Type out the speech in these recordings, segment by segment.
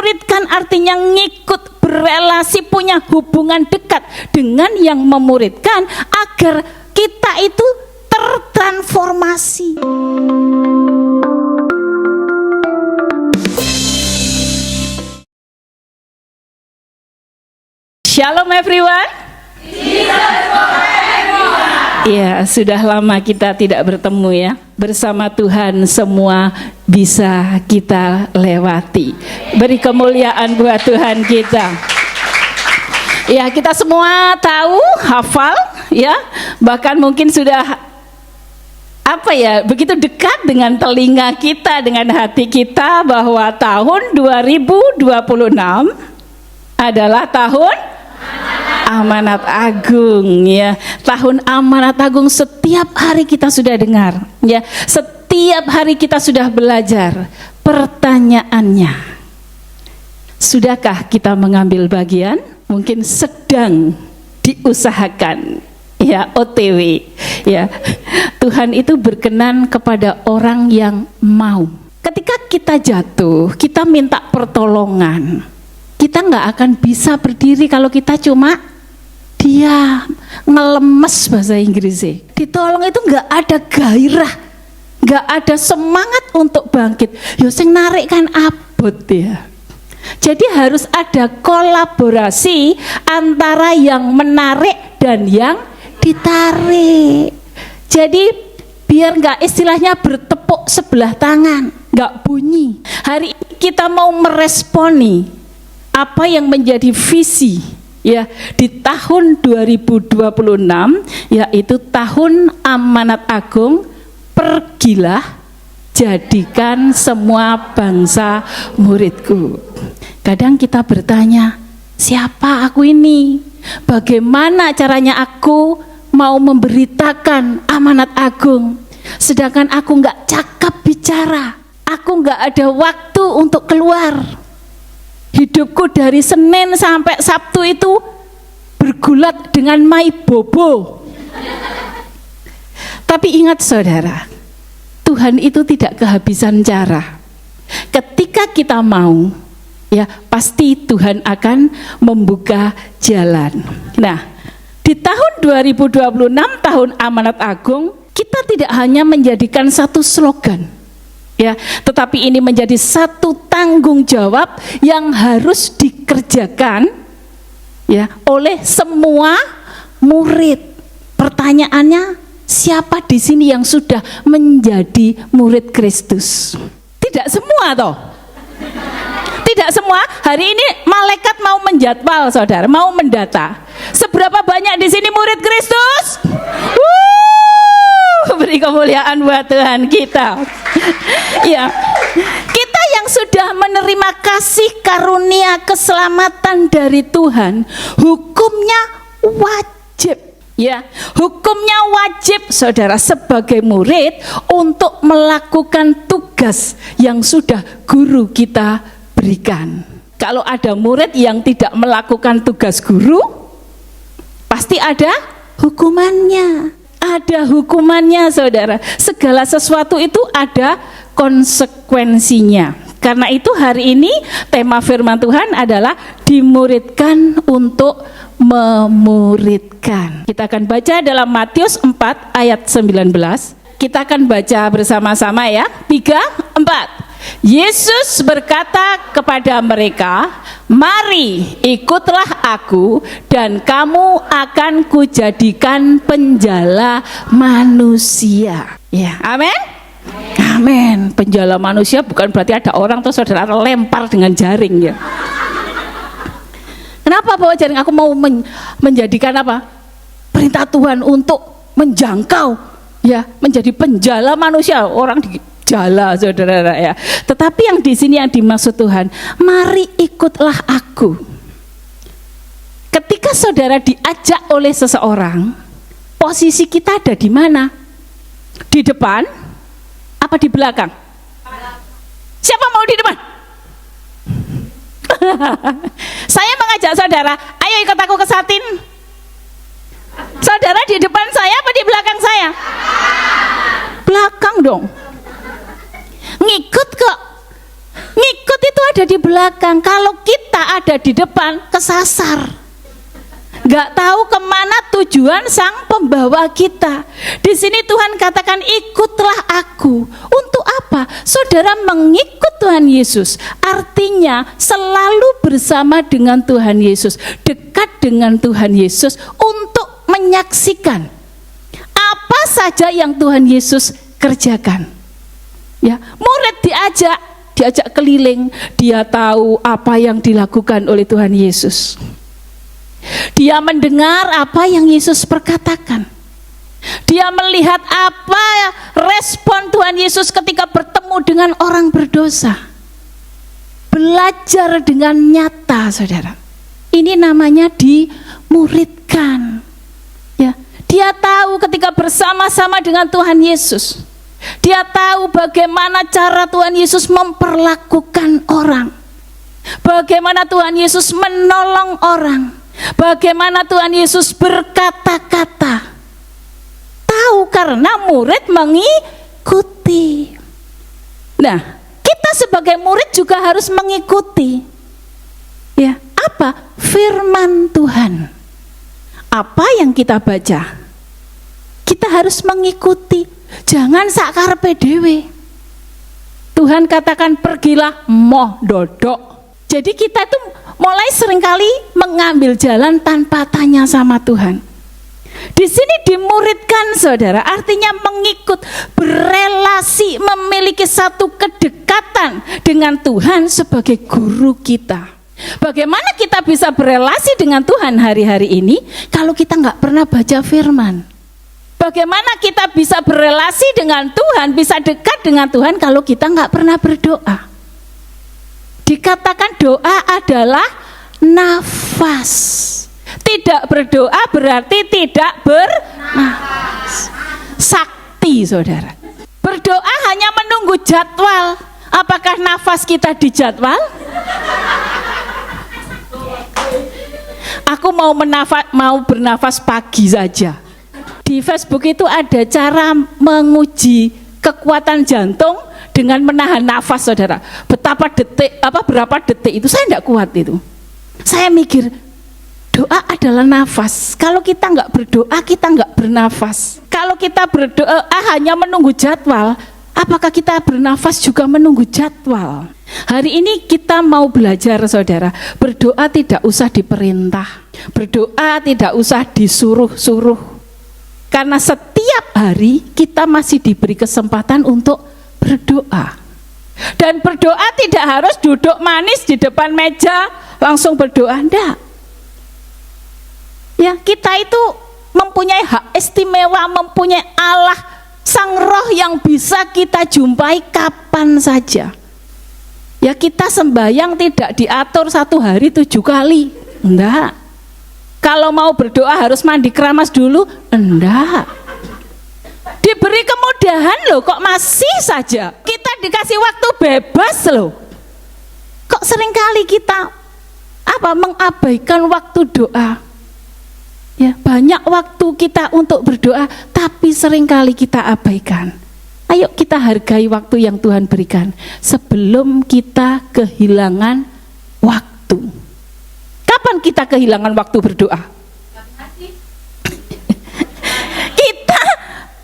Memuridkan artinya ngikut, berelasi, punya hubungan dekat dengan yang memuridkan agar kita itu tertransformasi. Shalom everyone. Ya, sudah lama kita tidak bertemu ya. Bersama Tuhan semua bisa kita lewati. Beri kemuliaan buat Tuhan kita. Ya, kita semua tahu, hafal ya. Bahkan mungkin sudah begitu dekat dengan telinga kita, dengan hati kita bahwa tahun 2026 adalah tahun Amanat Agung ya. Tahun Amanat Agung, setiap hari kita sudah dengar ya. Setiap hari kita sudah belajar. Pertanyaannya, sudahkah kita mengambil bagian? Mungkin sedang diusahakan ya, OTW ya. Tuhan itu berkenan kepada orang yang mau. Ketika kita jatuh, kita minta pertolongan. Kita nggak akan bisa berdiri kalau kita cuma diam, ngelemes bahasa Inggrisnya. Ditolong itu nggak ada gairah, nggak ada semangat untuk bangkit. Yo sing narik kan abot ya. Jadi harus ada kolaborasi antara yang menarik dan yang ditarik. Jadi biar nggak istilahnya bertepuk sebelah tangan, nggak bunyi. Hari ini kita mau meresponi apa yang menjadi visi ya di tahun 2026, yaitu tahun Amanat Agung. Pergilah, jadikan semua bangsa muridku. Kadang kita bertanya, siapa aku ini? Bagaimana caranya aku mau memberitakan Amanat Agung? Sedangkan aku nggak cakap bicara, aku nggak ada waktu untuk keluar. Hidupku dari Senin sampai Sabtu itu bergulat dengan my bobo. Tapi ingat saudara, Tuhan itu tidak kehabisan cara. Ketika kita mau, ya pasti Tuhan akan membuka jalan. Nah, di tahun 2026, tahun Amanat Agung, kita tidak hanya menjadikan satu slogan, ya, tetapi ini menjadi satu tanggung jawab yang harus dikerjakan ya oleh semua murid. Pertanyaannya, siapa di sini yang sudah menjadi murid Kristus? Tidak semua toh. Tidak semua. Hari ini malaikat mau menjadwal saudara, mau mendata. Seberapa banyak di sini murid Kristus? Beri kemuliaan buat Tuhan kita. Ya, kita yang sudah menerima kasih karunia keselamatan dari Tuhan, hukumnya wajib. Ya, hukumnya wajib saudara sebagai murid untuk melakukan tugas yang sudah guru kita berikan. Kalau ada murid yang tidak melakukan tugas guru, pasti ada hukumannya. Ada hukumannya saudara. Segala sesuatu itu ada konsekuensinya. Karena itu hari ini tema firman Tuhan adalah dimuridkan untuk memuridkan. Kita akan baca dalam Matius 4 ayat 19. Kita akan baca bersama-sama ya. 3, 4. Yesus berkata kepada mereka, mari ikutlah aku dan kamu akan kujadikan penjala manusia. Ya, amin. Amin. Penjala manusia bukan berarti ada orang tuh saudara lempar dengan jaring ya. Kenapa bawa jaring? Aku mau menjadikan apa? Perintah Tuhan untuk menjangkau ya, menjadi penjala manusia. Orang jala saudara ya. Tetapi yang di sini yang dimaksud Tuhan, mari ikutlah aku. Ketika saudara diajak oleh seseorang, posisi kita ada di mana? Di depan apa di belakang? Siapa mau di depan? Saya mengajak saudara, ayo ikut aku ke Satin. Saudara di depan saya apa di belakang saya? Belakang dong. Ngikut kok. Ngikut itu ada di belakang. Kalau kita ada di depan, kesasar. Nggak tahu kemana tujuan sang pembawa kita. Di sini Tuhan katakan, ikutlah aku. Untuk apa? Saudara mengikut Tuhan Yesus, artinya selalu bersama dengan Tuhan Yesus, dekat dengan Tuhan Yesus untuk menyaksikan apa saja yang Tuhan Yesus kerjakan. Ya, murid diajak keliling, dia tahu apa yang dilakukan oleh Tuhan Yesus. Dia mendengar apa yang Yesus perkatakan. Dia melihat apa respon Tuhan Yesus ketika bertemu dengan orang berdosa. Belajar dengan nyata, saudara. Ini namanya dimuridkan. Ya, dia tahu ketika bersama-sama dengan Tuhan Yesus, dia tahu bagaimana cara Tuhan Yesus memperlakukan orang, bagaimana Tuhan Yesus menolong orang, bagaimana Tuhan Yesus berkata-kata. Tahu karena murid mengikuti. Nah, kita sebagai murid juga harus mengikuti. Ya, apa? Firman Tuhan. Apa yang kita baca, kita harus mengikuti. Jangan sakarepe dhewe. Tuhan katakan pergilah moh dodok. Jadi kita itu mulai seringkali mengambil jalan tanpa tanya sama Tuhan. Di sini dimuridkan, saudara, artinya mengikut, berelasi, memiliki satu kedekatan dengan Tuhan sebagai guru kita. Bagaimana kita bisa berelasi dengan Tuhan hari-hari ini kalau kita nggak pernah baca firman? Bagaimana kita bisa berelasi dengan Tuhan, bisa dekat dengan Tuhan kalau kita nggak pernah berdoa? Dikatakan doa adalah nafas. Tidak berdoa berarti tidak bernafas. Sakti, saudara. Berdoa hanya menunggu jadwal. Apakah nafas kita dijadwal? Aku mau bernafas pagi saja. Di Facebook itu ada cara menguji kekuatan jantung dengan menahan nafas, saudara. Berapa detik itu saya tidak kuat itu. Saya mikir, doa adalah nafas. Kalau kita nggak berdoa, kita nggak bernafas. Kalau kita berdoa hanya menunggu jadwal, apakah kita bernafas juga menunggu jadwal? Hari ini kita mau belajar, saudara. Berdoa tidak usah diperintah. Berdoa tidak usah disuruh-suruh. Karena setiap hari kita masih diberi kesempatan untuk berdoa. Dan berdoa tidak harus duduk manis di depan meja langsung berdoa, enggak. Ya, kita itu mempunyai hak istimewa, mempunyai Allah, Sang Roh yang bisa kita jumpai kapan saja. Ya, kita sembahyang tidak diatur 1 hari 7 kali, enggak. Kalau mau berdoa harus mandi keramas dulu, enggak. Diberi kemudahan loh, kok masih saja kita dikasih waktu bebas loh. Kok seringkali kita mengabaikan waktu doa? Ya, banyak waktu kita untuk berdoa, tapi seringkali kita abaikan. Ayo kita hargai waktu yang Tuhan berikan sebelum kita kehilangan waktu. Kapan kita kehilangan waktu berdoa? Kita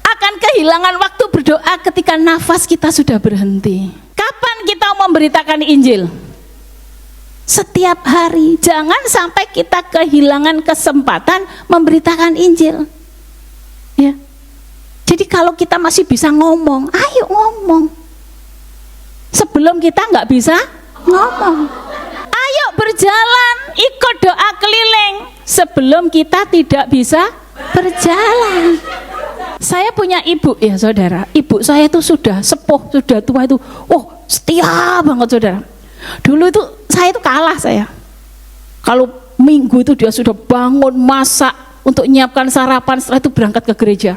akan kehilangan waktu berdoa ketika nafas kita sudah berhenti. Kapan kita memberitakan Injil? Setiap hari. Jangan sampai kita kehilangan kesempatan memberitakan Injil. Ya. Jadi kalau kita masih bisa ngomong, ayo ngomong. Sebelum kita nggak bisa ngomong. Ayo berjalan, ikut doa keliling sebelum kita tidak bisa berjalan. Saya punya ibu, ya saudara. Ibu saya itu sudah sepuh, sudah tua itu. Setia banget, saudara. Dulu itu saya itu kalah saya. Kalau minggu itu dia sudah bangun, masak untuk menyiapkan sarapan, setelah itu berangkat ke gereja.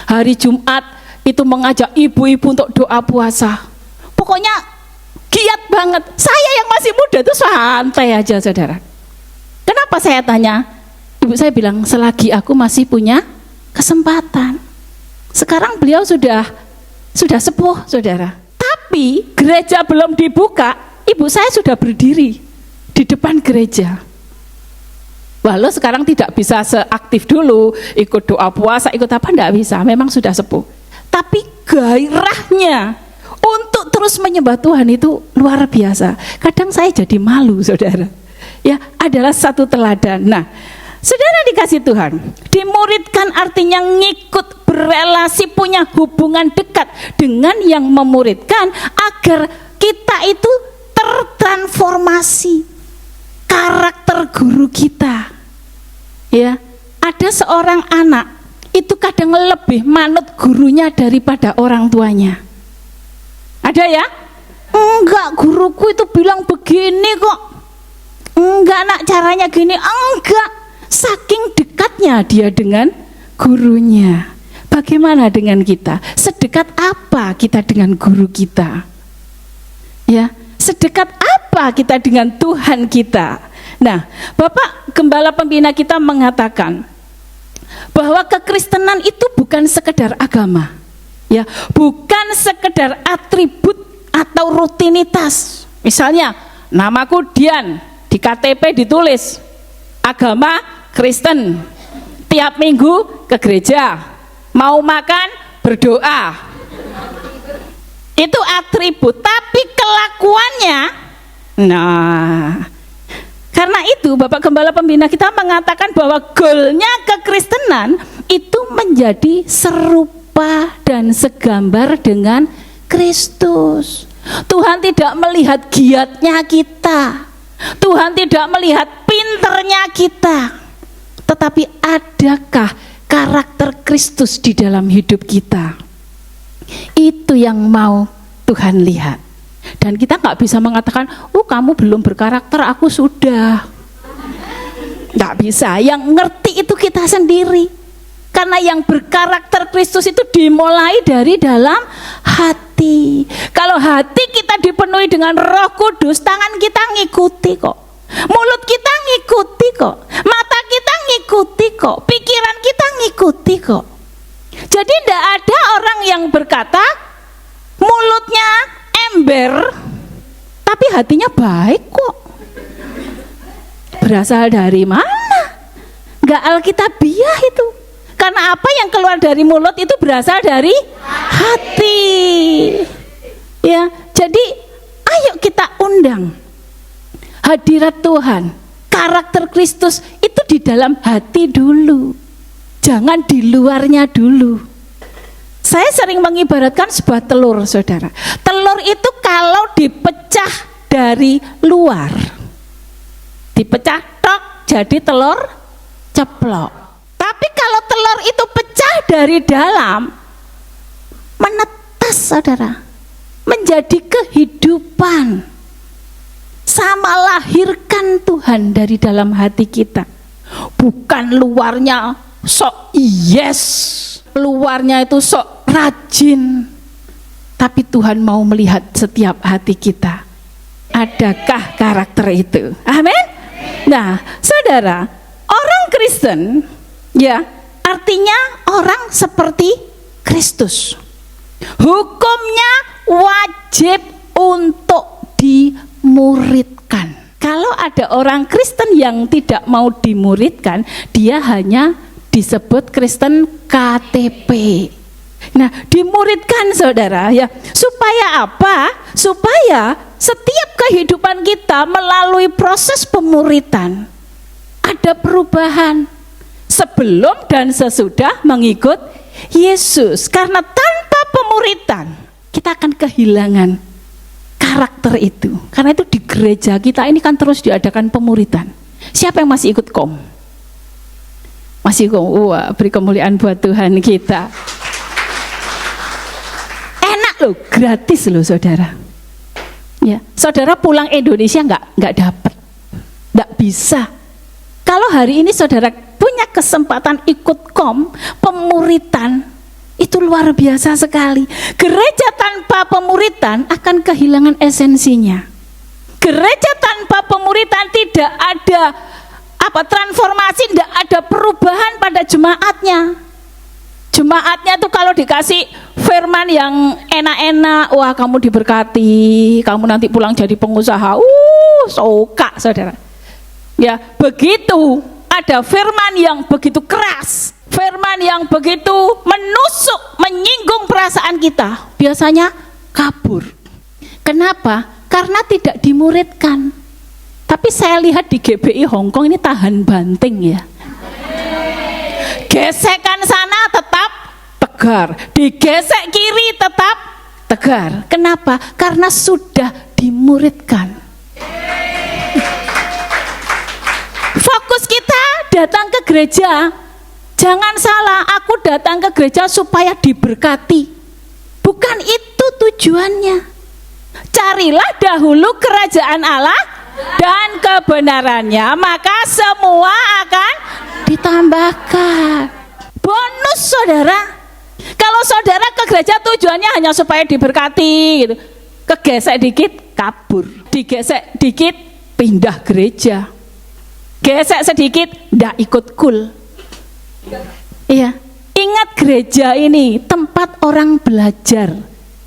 Hari Jumat itu mengajak ibu-ibu untuk doa puasa. Pokoknya giat banget. Saya yang masih muda itu santai aja, saudara. Kenapa saya tanya? Ibu saya bilang, selagi aku masih punya kesempatan. Sekarang beliau sudah sepuh, saudara. Tapi Tapi gereja belum dibuka, ibu saya sudah berdiri di depan gereja. Walau sekarang tidak bisa seaktif dulu, ikut doa puasa, ikut apa, enggak bisa, memang sudah sepuh. Tapi gairahnya untuk terus menyembah Tuhan itu luar biasa. Kadang saya jadi malu, saudara. Ya, adalah satu teladan. Nah, saudara dikasih Tuhan, dimuridkan artinya ngikut, berelasi, punya hubungan dekat dengan yang memuridkan agar kita itu tertransformasi karakter guru kita. Ya, ada seorang anak itu kadang lebih manut gurunya daripada orang tuanya. Ada ya? Enggak, guruku itu bilang begini kok. Enggak nak, caranya gini. Enggak, saking dekatnya dia dengan gurunya. Bagaimana dengan kita? Sedekat apa kita dengan guru kita? Ya, sedekat apa kita dengan Tuhan kita? Nah, Bapak Gembala Pembina kita mengatakan bahwa kekristenan itu bukan sekedar agama, ya, bukan sekedar atribut atau rutinitas. Misalnya, namaku Dian, di KTP ditulis agama Kristen, tiap minggu ke gereja, mau makan berdoa. Itu atribut, tapi kelakuannya, nah, karena itu Bapak Gembala Pembina kita mengatakan bahwa goalnya kekristenan itu menjadi serupa dan segambar dengan Kristus. Tuhan tidak melihat giatnya kita, Tuhan tidak melihat pinternya kita, tetapi adakah karakter Kristus di dalam hidup kita. Itu yang mau Tuhan lihat. Dan kita nggak bisa mengatakan, oh kamu belum berkarakter, aku sudah. Nggak bisa, yang ngerti itu kita sendiri. Karena yang berkarakter Kristus itu dimulai dari dalam hati. Kalau hati kita dipenuhi dengan Roh Kudus, tangan kita ngikuti kok, mulut kita ngikuti kok, mata kita ngikuti kok, pikiran kita ngikuti kok. Jadi tidak ada orang yang berkata mulutnya ember tapi hatinya baik kok. Berasal dari mana? Gak alkitabiah itu. Karena apa yang keluar dari mulut itu berasal dari hati. Ya, jadi ayo kita undang hadirat Tuhan, karakter Kristus itu di dalam hati dulu, jangan di luarnya dulu. Saya sering mengibaratkan sebuah telur, saudara. Telur itu kalau dipecah dari luar, dipecah tok jadi telur ceplok. Tapi kalau telur itu pecah dari dalam, menetas, saudara, menjadi kehidupan. Sama lahirkan Tuhan dari dalam hati kita. Bukan luarnya sok yes, luarnya itu sok rajin, tapi Tuhan mau melihat setiap hati kita. Adakah karakter itu? Amin. Nah, saudara, orang Kristen, ya, artinya orang seperti Kristus. Hukumnya wajib untuk dimuridkan. Kalau ada orang Kristen yang tidak mau dimuridkan, dia hanya disebut Kristen KTP. Nah, dimuridkan, saudara, ya, supaya apa? Supaya setiap kehidupan kita melalui proses pemuritan ada perubahan sebelum dan sesudah mengikut Yesus. Karena tanpa pemuritan kita akan kehilangan karakter itu. Karena itu di gereja kita ini kan terus diadakan pemuritan. Siapa yang masih ikut kom? Masih kom? Wah, beri kemuliaan buat Tuhan kita. Enak loh, gratis loh, saudara. Ya, saudara pulang Indonesia nggak dapat, nggak bisa. Kalau hari ini saudara punya kesempatan ikut kom pemuritan, itu luar biasa sekali. Gereja tanpa pemuritan akan kehilangan esensinya. Gereja tanpa pemuritan tidak ada transformasi, tidak ada perubahan pada jemaatnya. Jemaatnya tuh kalau dikasih firman yang enak-enak, wah kamu diberkati, kamu nanti pulang jadi pengusaha, suka saudara. Ya, begitu ada firman yang begitu keras, firman yang begitu menusuk, menyinggung perasaan kita, biasanya kabur. Kenapa? Karena tidak dimuridkan. Tapi saya lihat di GBI Hongkong ini tahan banting ya. Gesekan sana tetap tegar, digesek kiri tetap tegar. Kenapa? Karena sudah dimuridkan. Fokus kita datang ke gereja. Jangan salah, aku datang ke gereja supaya diberkati. Bukan itu tujuannya. Carilah dahulu kerajaan Allah dan kebenarannya, maka semua akan ditambahkan. Bonus saudara. Kalau saudara ke gereja tujuannya hanya supaya diberkati gitu, kegesek dikit kabur, digesek dikit pindah gereja, gesek sedikit ndak ikut cool. Iya, ingat gereja ini tempat orang belajar.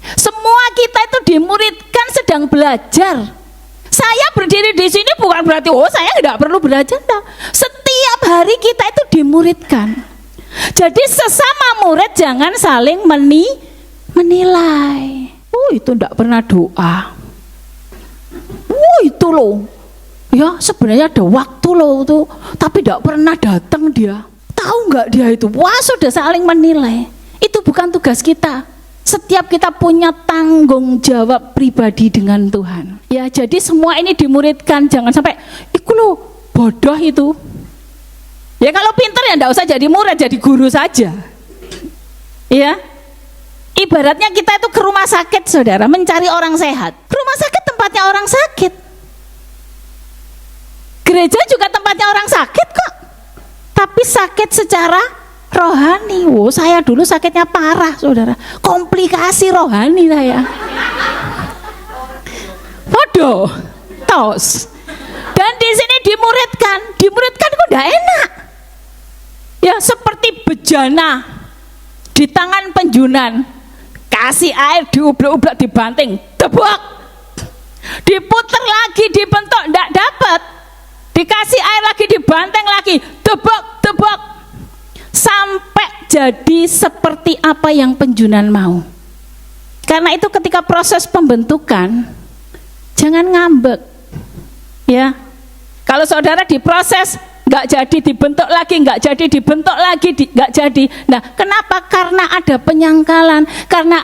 Semua kita itu dimuridkan sedang belajar. Saya berdiri di sini bukan berarti saya tidak perlu belajar. Enggak. Setiap hari kita itu dimuridkan. Jadi sesama murid jangan saling menilai. Itu tidak pernah doa. Itu loh. Ya sebenarnya ada waktu loh tuh, tapi tidak pernah datang dia. Tahu nggak dia itu? Wah sudah saling menilai. Itu bukan tugas kita. Setiap kita punya tanggung jawab pribadi dengan Tuhan. Ya, jadi semua ini dimuridkan. Jangan sampai, iku lo bodoh itu. Ya kalau pintar ya enggak usah jadi murid, jadi guru saja. Ya, ibaratnya kita itu ke rumah sakit saudara, mencari orang sehat. Rumah sakit tempatnya orang sakit. Gereja juga tempatnya orang sakit kok. Tapi sakit secara rohani. Saya dulu sakitnya parah saudara, komplikasi rohani saya. Waduh, tos. Dan di sini dimuridkan itu udah enak. Ya seperti bejana di tangan penjunan, kasih air diublek-ublek dibanting, tebak, diputer lagi dibentuk, ndak dapat, dikasih air lagi dibanting lagi, tebak, sampai jadi seperti apa yang penjunan mau. Karena itu ketika proses pembentukan jangan ngambek ya. Kalau saudara diproses nggak jadi dibentuk lagi, nggak jadi dibentuk lagi, nggak jadi. Nah kenapa? Karena ada penyangkalan, karena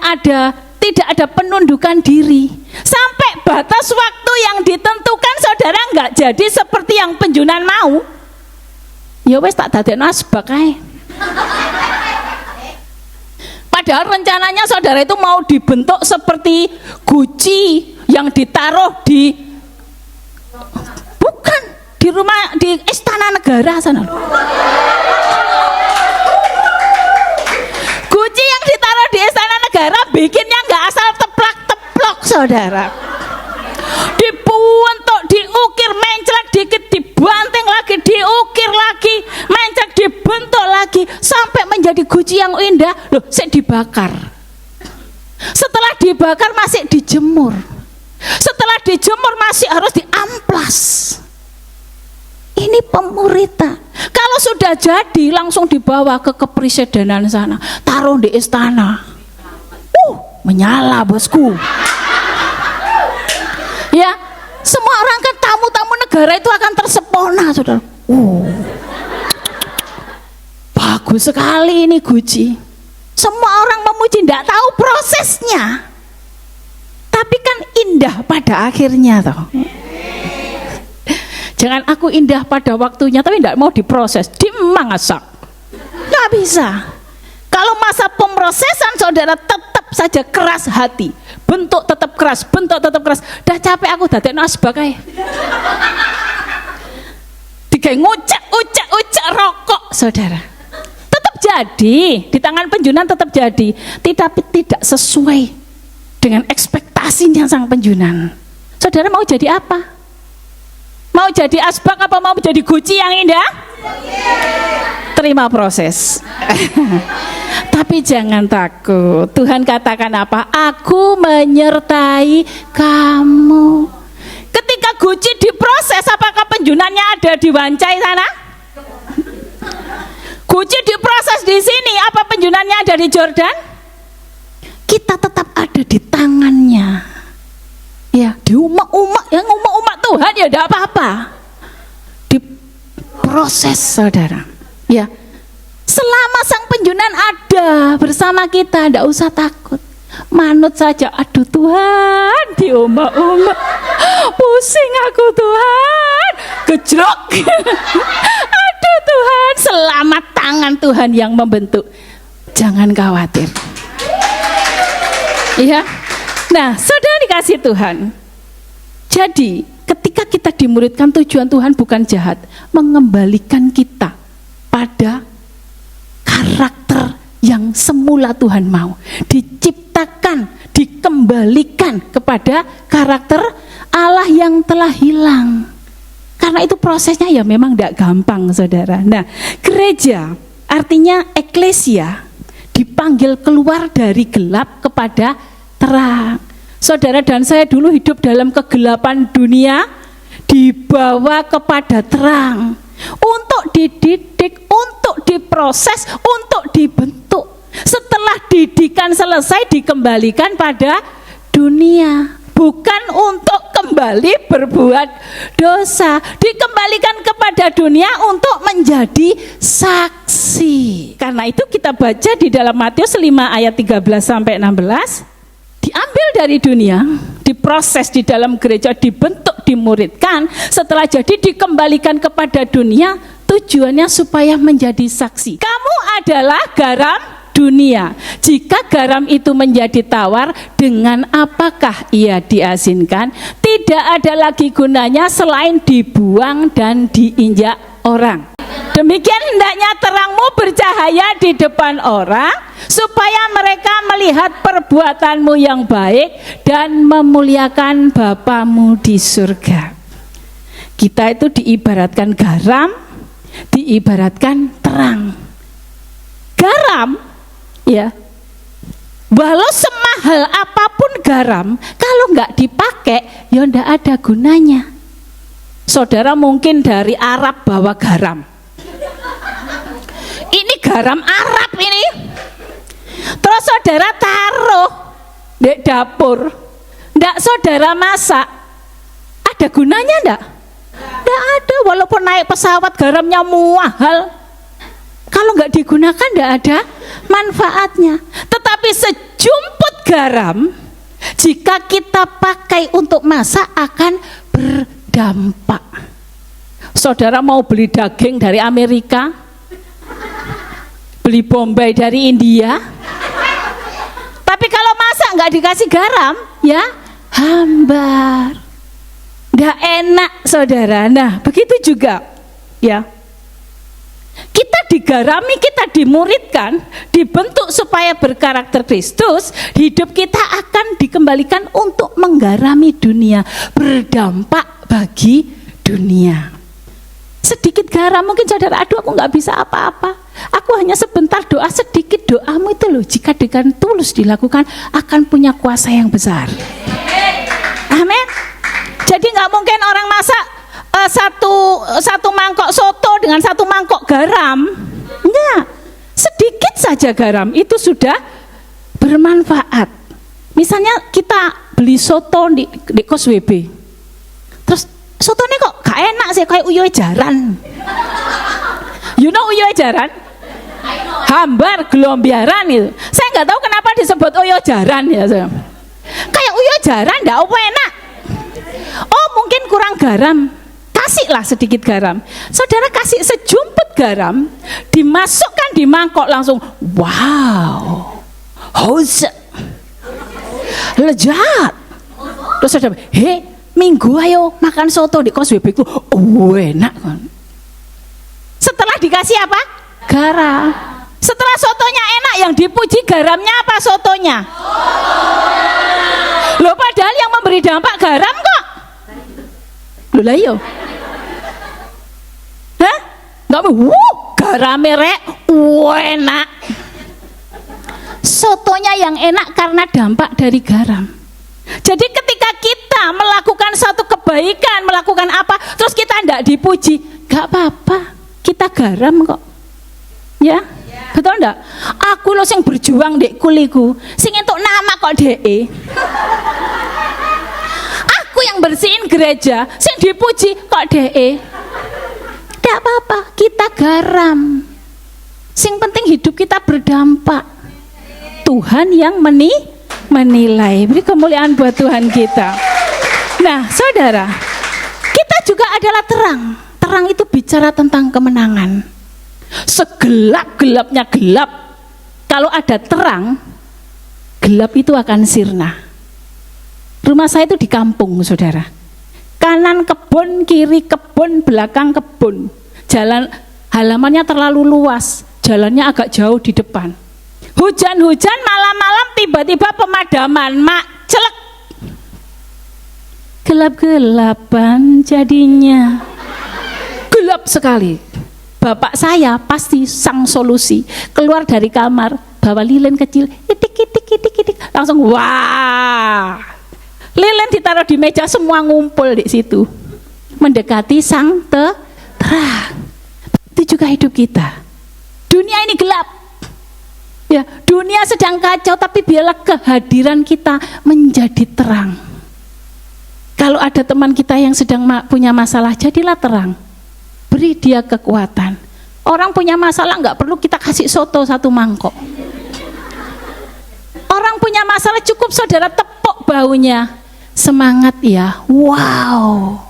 tidak ada penundukan diri. Sampai batas waktu yang ditentukan saudara nggak jadi seperti yang penjunan mau, ya wes tak dadekno asbak ae. Padahal rencananya saudara itu mau dibentuk seperti guci yang ditaruh di, bukan di rumah, di istana negara sana. Guci yang ditaruh di istana negara bikinnya nggak asal teplak-teplok saudara. Dibentuk, diukir, mencret dikit, dibanting lagi, diukir lagi, mencret, dibentuk lagi, sampai menjadi guci yang indah. Loh, dibakar. Setelah dibakar masih dijemur. Setelah dijemur masih harus diamplas. Ini pemuritan. Kalau sudah jadi langsung dibawa ke kepresidenan sana, taruh di istana. Menyala bosku. Ya, semua orang kan tamu-tamu negara itu akan tersepona, saudara. Bagus sekali ini guci. Semua orang memuji, tidak tahu prosesnya. Tapi kan indah pada akhirnya toh. Jangan aku indah pada waktunya tapi tidak mau diproses, dimangasak. Nggak bisa. Kalau masa pemrosesan saudara tetap saja keras hati, bentuk tetap keras, bentuk tetap keras. Dah capek aku dadekno asbak ae. Digawe ngucek rokok saudara. Tetap jadi, di tangan penjunan tetap jadi, tapi tidak sesuai dengan ekspektasinya sang penjunan. Saudara mau jadi apa? Mau jadi asbak apa mau jadi guci yang indah? Terima proses. Tapi jangan takut. Tuhan katakan apa? Aku menyertai kamu. Ketika Guci diproses, apakah penjunannya ada di Wancai sana? Guci diproses di sini, apa penjunannya ada di Jordan? Kita tetap ada di tangannya. Ya, di umak-umak, yang umak-umak Tuhan ya tidak apa-apa. Diproses, saudara. Ya, selama sang penjunan ada bersama kita, tidak usah takut. Manut saja. Aduh Tuhan, di umak-umak, pusing aku Tuhan, gejrok. Aduh Tuhan, selamat tangan Tuhan yang membentuk. Jangan khawatir. Iya. Nah, saudara dikasih Tuhan. Jadi, ketika kita dimuridkan, tujuan Tuhan bukan jahat, mengembalikan kita pada karakter yang semula Tuhan mau. Diciptakan, dikembalikan kepada karakter Allah yang telah hilang. Karena itu prosesnya ya memang tidak gampang, saudara. Nah, gereja artinya eklesia dipanggil keluar dari gelap kepada terang. Saudara dan saya dulu hidup dalam kegelapan dunia, dibawa kepada terang untuk dididik, untuk diproses, untuk dibentuk. Setelah didikan selesai, dikembalikan pada dunia, bukan untuk kembali berbuat dosa, dikembalikan kepada dunia untuk menjadi saksi. Karena itu kita baca di dalam Matius 5 ayat 13 sampai 16, diambil dari dunia, diproses di dalam gereja, dibentuk, dimuridkan, setelah jadi dikembalikan kepada dunia, tujuannya supaya menjadi saksi. Kamu adalah garam dunia. Jika garam itu menjadi tawar, dengan apakah ia diasinkan? Tidak ada lagi gunanya selain dibuang dan diinjak orang. Demikian hendaknya terangmu bercahaya di depan orang, supaya mereka melihat perbuatanmu yang baik dan memuliakan Bapamu di surga. Kita itu diibaratkan garam, diibaratkan terang. Garam, ya, walau semahal apapun garam, kalau nggak dipakai, ya nggak ada gunanya. Saudara mungkin dari Arab bawa garam. Ini garam Arab ini. Terus saudara taruh di dapur, ndak saudara masak, ada gunanya ndak? Ndak ada, walaupun naik pesawat garamnya mahal, kalau nggak digunakan ndak ada manfaatnya. Tetapi sejumput garam, jika kita pakai untuk masak akan berdampak. Saudara mau beli daging dari Amerika, beli Bombay dari India, tapi kalau masak nggak dikasih garam, ya hambar, nggak enak, saudara. Nah, begitu juga, ya. Kita digarami, kita dimuridkan, dibentuk supaya berkarakter Kristus. Hidup kita akan dikembalikan untuk menggarami dunia, berdampak bagi dunia. Sedikit garam, mungkin saudara, aduh aku nggak bisa apa-apa, aku hanya sebentar doa, sedikit doamu itu loh, jika dengan tulus dilakukan akan punya kuasa yang besar. Amin. Jadi nggak mungkin orang masak satu mangkok soto dengan satu mangkok garam. Enggak, sedikit saja garam itu sudah bermanfaat. Misalnya kita beli soto di kos WB, terus sotonya kok gak enak sih, kayak uyuh jaran. You know uyuh jaran? Hambar, gelombiaran itu. Saya nggak tahu kenapa disebut uyuh jaran ya. Kayak uyuh jaran nggak enak. Oh mungkin kurang garam. Kasihlah sedikit garam. Saudara kasih sejumput garam, dimasukkan di mangkok langsung. Wow, haus, lezat. Terus saudara, minggu ayo makan soto di kos WB ku. Oh enak kan. Setelah dikasih apa? Garam. Setelah sotonya enak, yang dipuji garamnya apa sotonya? Loh padahal yang memberi dampak garam kok. Loh lah iyo. Hah? Enggak mau, garam merek, enak. sotonya yang enak karena dampak dari garam. Jadi ketika kita melakukan satu kebaikan, melakukan apa, terus kita tidak dipuji, gak apa-apa, kita garam kok. Ya, betul enggak? Aku lo sing berjuang dek kuliku, sing entuk nama kok dek. Aku yang bersihin gereja, sing dipuji kok dek. Tidak apa-apa, kita garam. Sing penting hidup kita berdampak. Tuhan yang menilai. Beri kemuliaan buat Tuhan kita. Nah, saudara, kita juga adalah terang. Terang itu bicara tentang kemenangan. Segelap-gelapnya gelap, kalau ada terang, gelap itu akan sirna. Rumah saya itu di kampung, saudara. Kanan kebun, kiri kebun, belakang kebun. Jalan halamannya terlalu luas, jalannya agak jauh di depan. Hujan-hujan malam-malam tiba-tiba pemadaman, mak celek. Gelap-gelapan jadinya. Gelap sekali. Bapak saya pasti sang solusi, keluar dari kamar, bawa lilin kecil, itik, langsung wah. Lilin ditaruh di meja, semua ngumpul di situ, mendekati sang terang. Itu juga hidup kita. Dunia ini gelap, ya, dunia sedang kacau, tapi biarlah kehadiran kita menjadi terang. Kalau ada teman kita yang sedang punya masalah, jadilah terang. Beri dia kekuatan. Orang punya masalah nggak perlu kita kasih soto satu mangkok. Orang punya masalah cukup saudara tepuk baunya. Semangat ya, wow.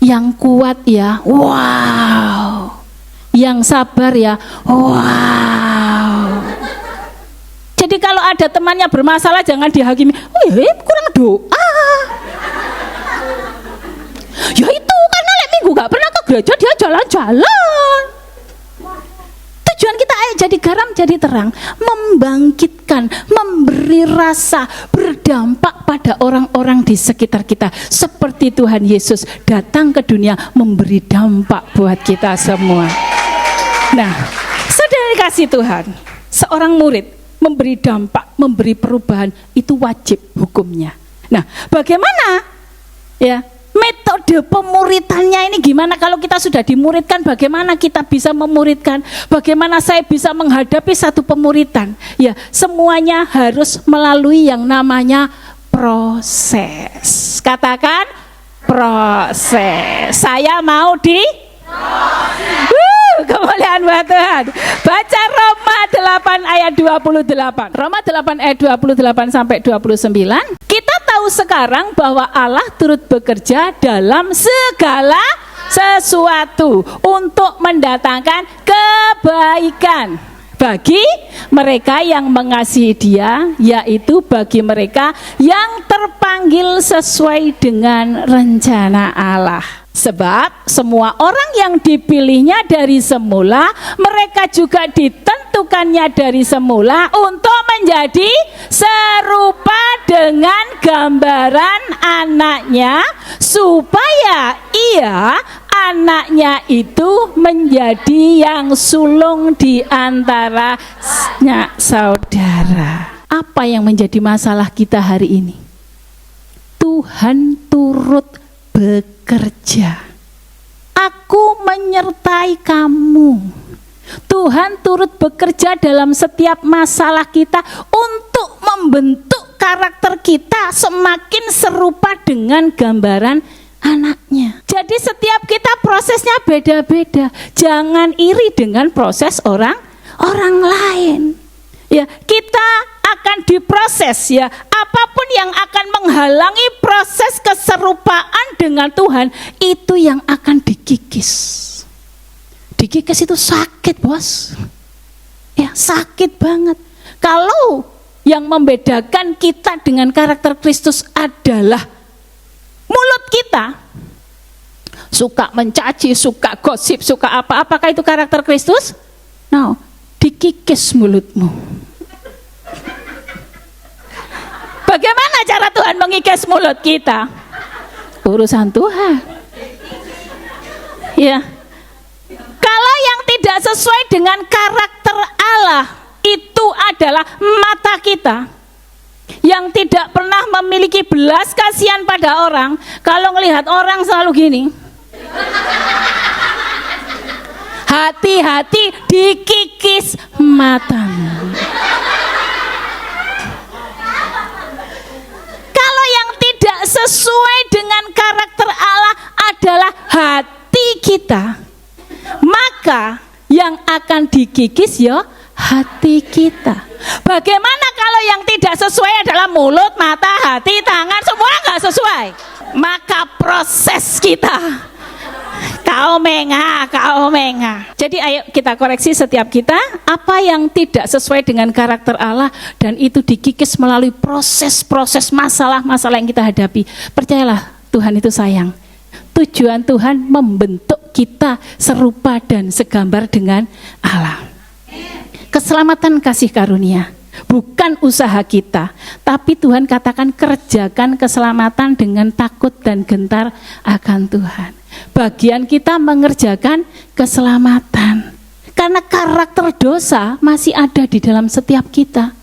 Yang kuat ya, wow. Yang sabar ya, wow. Jadi kalau ada temannya bermasalah jangan dihakimi. Oh ya, kurang doa. Ya itu karena minggu gak pernah ke gereja, dia jalan-jalan. Tujuan kita ayo jadi garam, jadi terang, membangkitkan, memberi rasa, berdampak pada orang-orang di sekitar kita. Seperti Tuhan Yesus datang ke dunia memberi dampak buat kita semua. Nah, saudara dikasih Tuhan, seorang murid memberi dampak, memberi perubahan, itu wajib hukumnya. Nah, bagaimana ya metode pemuritannya ini, gimana kalau kita sudah dimuridkan, bagaimana kita bisa memuridkan, bagaimana saya bisa menghadapi satu pemuritan? Ya, semuanya harus melalui yang namanya proses. Katakan proses. Saya mau kemuliaan buat Tuhan. Baca Roma 8 ayat 28. Roma 8 ayat 28 sampai 29. Kita tahu sekarang bahwa Allah turut bekerja dalam segala sesuatu untuk mendatangkan kebaikan bagi mereka yang mengasihi Dia, yaitu bagi mereka yang terpanggil sesuai dengan rencana Allah. Sebab semua orang yang dipilihnya dari semula, mereka juga ditentukannya dari semula untuk menjadi serupa dengan gambaran anaknya, supaya ia, anaknya itu, menjadi yang sulung di antaranya saudara. Apa yang menjadi masalah kita hari ini? Tuhan turut bekerja. Aku menyertai kamu. Tuhan turut bekerja dalam setiap masalah kita untuk membentuk karakter kita semakin serupa dengan gambaran anaknya. Jadi setiap kita prosesnya beda-beda. Jangan iri dengan proses orang lain. Ya, kita akan diproses ya. Apapun yang akan menghalangi proses keserupaan dengan Tuhan, itu yang akan dikikis. Dikikis itu sakit, bos. Ya, sakit banget. Kalau yang membedakan kita dengan karakter Kristus adalah mulut kita, suka mencaci, suka gosip, suka apa, apakah itu karakter Kristus? No, dikikis mulutmu. Bagaimana cara Tuhan mengikis mulut kita? Urusan Tuhan. Ya. Kalau yang tidak sesuai dengan karakter Allah, itu adalah mata kita yang tidak pernah memiliki belas kasihan pada orang. Kalau melihat orang selalu gini, hati-hati dikikis matamu. Kalau yang tidak sesuai dengan karakter Allah adalah hati kita, maka yang akan dikikis ya hati kita. Bagaimana kalau yang tidak sesuai adalah mulut, mata, hati, tangan, semua nggak sesuai? Maka proses kita kau mengah. Jadi ayo kita koreksi setiap kita apa yang tidak sesuai dengan karakter Allah, dan itu dikikis melalui proses-proses masalah-masalah yang kita hadapi. Percayalah, Tuhan itu sayang. Tujuan Tuhan membentuk kita serupa dan segambar dengan Allah. Keselamatan kasih karunia, bukan usaha kita, tapi Tuhan katakan kerjakan keselamatan dengan takut dan gentar akan Tuhan. Bagian kita mengerjakan keselamatan, karena karakter dosa masih ada di dalam setiap kita.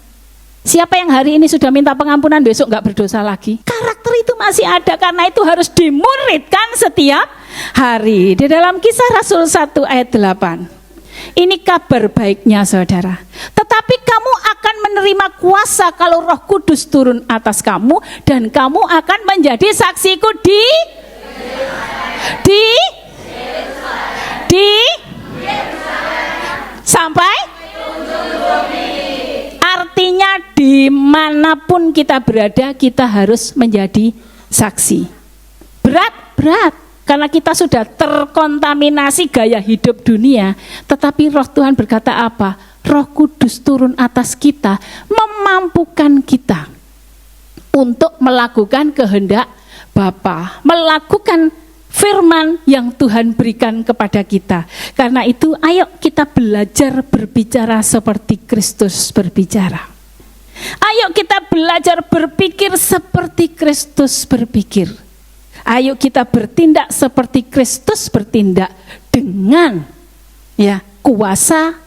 Siapa yang hari ini sudah minta pengampunan besok nggak berdosa lagi? Karakter itu masih ada, karena itu harus dimuridkan setiap hari. Di dalam Kisah Rasul 1 ayat 8. Ini kabar baiknya saudara. Tetapi kamu akan menerima kuasa kalau Roh Kudus turun atas kamu, dan kamu akan menjadi saksiku di sampai, artinya dimanapun kita berada kita harus menjadi saksi. Berat karena kita sudah terkontaminasi gaya hidup dunia. Tetapi Roh Tuhan berkata apa? Roh Kudus turun atas kita, memampukan kita untuk melakukan kehendak Bapa, melakukan firman yang Tuhan berikan kepada kita. Karena itu ayo kita belajar berbicara seperti Kristus berbicara. Ayo kita belajar berpikir seperti Kristus berpikir. Ayo kita bertindak seperti Kristus bertindak, dengan kuasa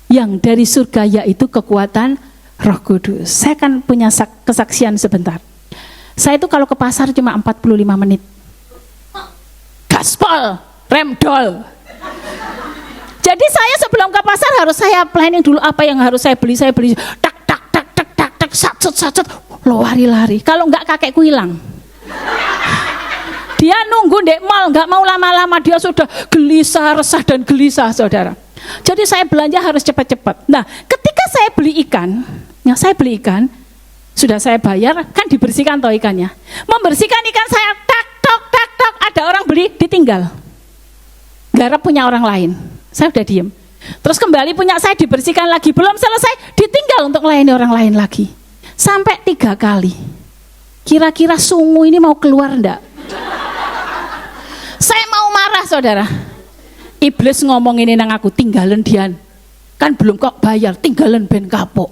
yang dari surga, yaitu kekuatan Roh Kudus. Saya akan punya kesaksian sebentar. Saya itu kalau ke pasar cuma 45 menit. Gaspol, remdol. Jadi saya sebelum ke pasar harus saya planning dulu apa yang harus saya beli. Tak, satset, lari. Kalau enggak kakekku hilang. Dia nunggu di mall, enggak mau lama-lama, dia sudah gelisah, resah dan gelisah saudara. Jadi saya belanja harus cepat-cepat. Nah ketika saya beli ikan, sudah saya bayar, kan dibersihkan toh ikannya. Membersihkan ikan saya, tak, ada orang beli, ditinggal. Garap punya orang lain, saya udah diem. Terus kembali punya saya, dibersihkan lagi, belum selesai, ditinggal untuk melayani orang lain lagi. Sampai 3 kali. Kira-kira sungu ini mau keluar enggak? Saya mau marah saudara. Iblis ngomong ini nang aku, tinggalan Dian. Kan belum kok bayar, tinggalan ben kapok.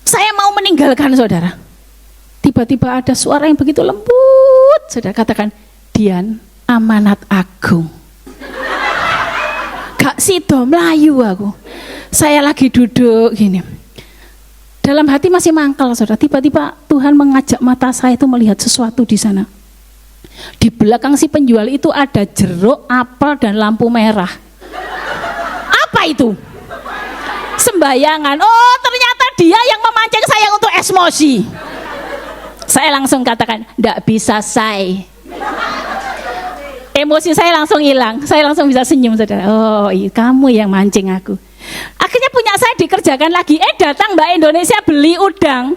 Saya mau meninggalkan saudara. Tiba-tiba ada suara yang begitu lembut. Saudara katakan, Dian, amanat agung. Gak sido melayu aku. Saya lagi duduk gini. Dalam hati masih mangkal saudara. Tiba-tiba Tuhan mengajak mata saya itu melihat sesuatu di sana. Di belakang si penjual itu ada jeruk, apel dan lampu merah. Apa itu? Sembayangan. Oh, ternyata dia yang memancing saya untuk emosi. Saya langsung katakan, ndak bisa say. Emosi saya langsung hilang. Saya langsung bisa senyum saudara. Oh, iya, kamu yang mancing aku. Akhirnya punya saya dikerjakan lagi. Datang Mbak Indonesia beli udang.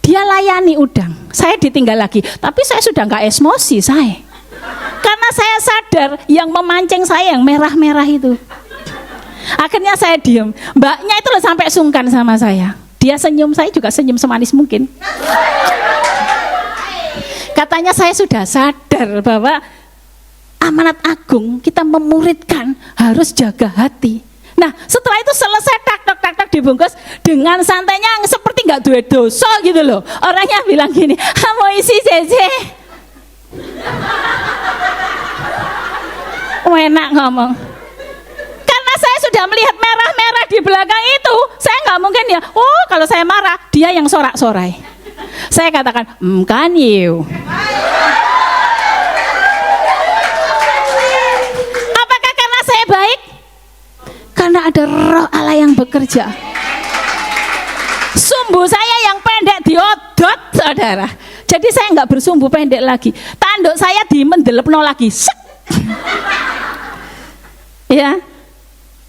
Dia layani udang. Saya ditinggal lagi. Tapi saya sudah nggak emosi saya. Karena saya sadar yang memancing saya yang merah-merah itu. Akhirnya saya diem. Mbaknya itu loh sampai sungkan sama saya. Dia senyum, saya juga senyum semanis mungkin. Katanya saya sudah sadar bahwa amanat agung kita memuridkan harus jaga hati. Nah setelah itu selesai tak dibungkus dengan santainya seperti nggak duwe dosa gitu loh. Orangnya bilang gini, mau isi Cece. Enak ngomong. Karena saya sudah melihat merah-merah di belakang itu, saya nggak mungkin ya, oh kalau saya marah, dia yang sorak-sorai. Saya katakan, kan you. Apakah karena saya baik? Karena ada roh Allah yang bekerja. Sumbu saya yang pendek diodot, saudara. Jadi saya nggak bersumbu pendek lagi. Tanduk saya dimendelepno lagi. Sek. Ya.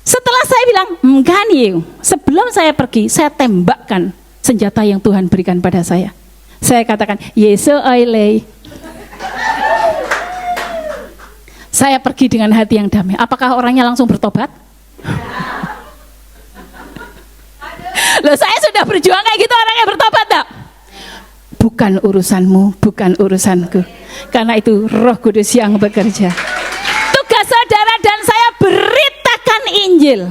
Setelah saya bilang, kan you. Sebelum saya pergi, saya tembakkan senjata yang Tuhan berikan pada saya. Saya katakan, Yesus oile. Saya pergi dengan hati yang damai. Apakah orangnya langsung bertobat? Loh, saya sudah berjuang kayak gitu, orangnya bertobat tak? Bukan urusanmu, bukan urusanku. Karena itu Roh Kudus yang bekerja. Tugas saudara dan saya beritakan Injil.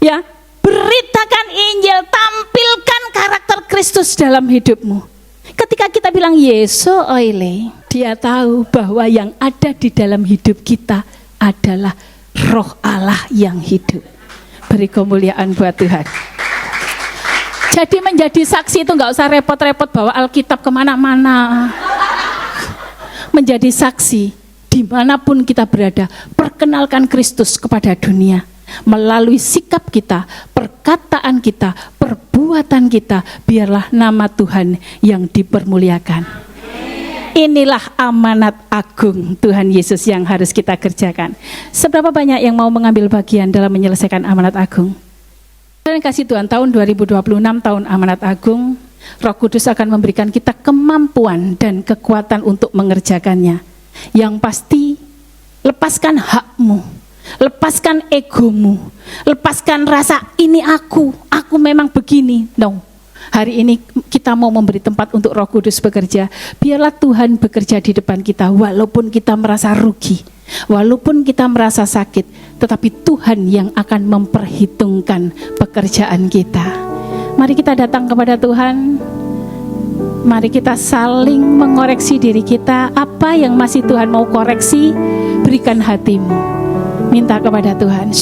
Ya, beritakan Injil, tampilkan karakter Kristus dalam hidupmu. Ketika kita bilang Yesus oile, dia tahu bahwa yang ada di dalam hidup kita adalah Roh Allah yang hidup. Beri kemuliaan buat Tuhan. Jadi menjadi saksi itu nggak usah repot-repot bawa Alkitab kemana-mana. Menjadi saksi dimanapun kita berada, perkenalkan Kristus kepada dunia. Melalui sikap kita, perkataan kita, perbuatan kita, biarlah nama Tuhan yang dipermuliakan. Inilah amanat agung Tuhan Yesus yang harus kita kerjakan. Seberapa banyak yang mau mengambil bagian dalam menyelesaikan amanat agung? Dan kasih Tuhan, tahun 2026 tahun amanat agung, Roh Kudus akan memberikan kita kemampuan dan kekuatan untuk mengerjakannya. Yang pasti, lepaskan hakmu, lepaskan egomu, lepaskan rasa ini aku memang begini. No, hari ini kita mau memberi tempat untuk Roh Kudus bekerja. Biarlah Tuhan bekerja di depan kita, walaupun kita merasa rugi, walaupun kita merasa sakit, tetapi Tuhan yang akan memperhitungkan pekerjaan kita. Mari kita datang kepada Tuhan. Mari kita saling mengoreksi diri kita. Apa yang masih Tuhan mau koreksi, berikan hatimu. Minta kepada Tuhan.